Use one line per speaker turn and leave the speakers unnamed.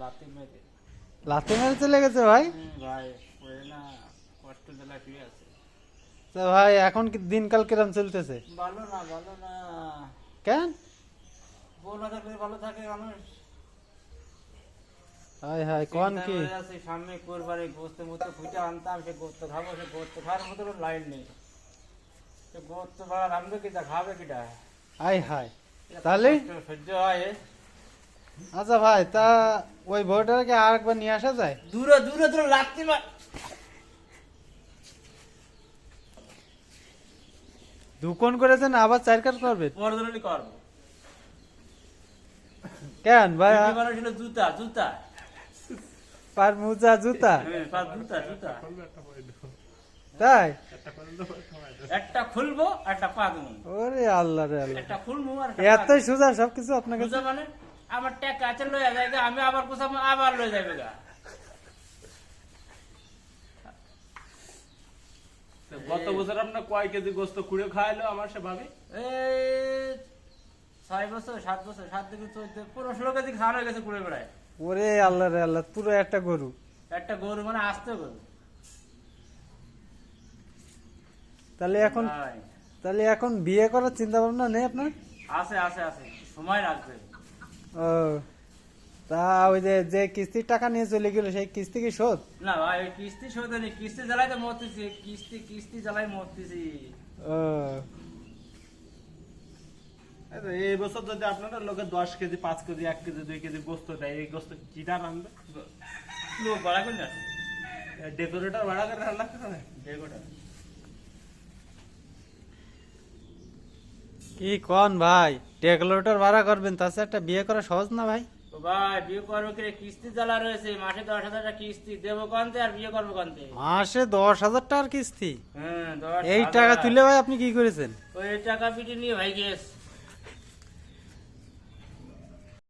লাথি মেরে
লাথি মেরে চলে গেছে ভাই।
ভাই ওই না কষ্ট দিলা কি আছে।
তো ভাই এখন কি দিনকাল কিরম চলতেছে?
ভালো না ভালো না।
কেন?
বউ না থাকলে ভালো থাকে মানুষ।
হাই হাই কোন
চিন্তায়
কি?
পড়ে যাচ্ছি, সামনে কোরবানি গোস্ত মতো ফুটে আনতাম, সে গোস্ত খাবো, সে গোস্ত খাওয়ার মতো কোনো লাইন নেই। সে গোস্ত ভাড়া রাখবে কিটা, খাবে কিটা?
হাই হাই তাহলে
কষ্ট সহ্য হয় এ?
আচ্ছা ভাই, তা ওই বউটাকে আর একবার নিয়ে আসা যায়?
দূরে দূরে দূরে লাগতে
দুকন করেছেন আবার চার কাট করবেন
পরদলি করবো।
কেন ভাই?
বিক্রি করা ছিল জুতা জুতা।
পার মোজা জুতা
হ্যাঁ, পাঁচ জুতা জুতা।
তাই?
একটা খুলবো একটা পা দেবো।
ওরে আল্লাহ রে আল্লাহ,
একটা খুলবো আর
এতই সোজা সবকিছু আপনাকে?
বুঝা মানে আমার টাকা আছে লয়ে যায় গা, আমি আবার কোথাও আবার লয়ে যাবে গা।
গত বছর আপনার কয় কেজি গোস্ত কুড়ে খাইলো আমার সে ভাবি?
এই 6 বছর 7 বছর 7 থেকে 14 15 কেজি খাওয়ানো হয়ে গেছে কুড়ে বেড়ায়।
ওরে আল্লাহ রে আল্লাহ, পুরো একটা গরু।
একটা গরু মানে আসতে গরু।
তাহলে এখন
ভাই,
তাহলে এখন বিয়ে করার চিন্তা ভাবনা নেই আপনার?
আছে আছে আছে, সময় লাগবে।
ও, তা ওই যে যে কিস্তির টাকা নিয়ে চলে গেল সেই কিস্তি কি শোধ?
না ভাই, ওই কিস্তি শোধ হয়নি, কিস্তি জ্বালাই তো মরতেছি, কিস্তি জ্বালাই মরতেছি।
ও,
এই বছর যদি আপনারা লোকে 10 কেজি 5 কেজি 1 কেজি 2 কেজি গোস্ত দেয়, এই গোস্ত চিটা রাখবে?
লোক ভাড়া করে না
ডেকোরেটর ভাড়া করে রান্না করে?
ডেকোটা।
কি কোন ভাই, টেকলোটার ভাড়া করবেন? তাছাড়া একটা বিয়ে করা সহজ না ভাই।
তো ভাই বিয়ে করবো কি রে, কিস্তি জ্বালা রয়েছে, মাসে 10,000 টাকা কিস্তি দেবো কানতে, আর বিয়ে করবো কানতে।
মাসে 10,000 টাকার কিস্তি?
হ্যাঁ,
এই
10,000
টাকা তুলে ভাই আপনি কি করেছেন?
ওই টাকা পিটি নিয়ে ভাই গেছে।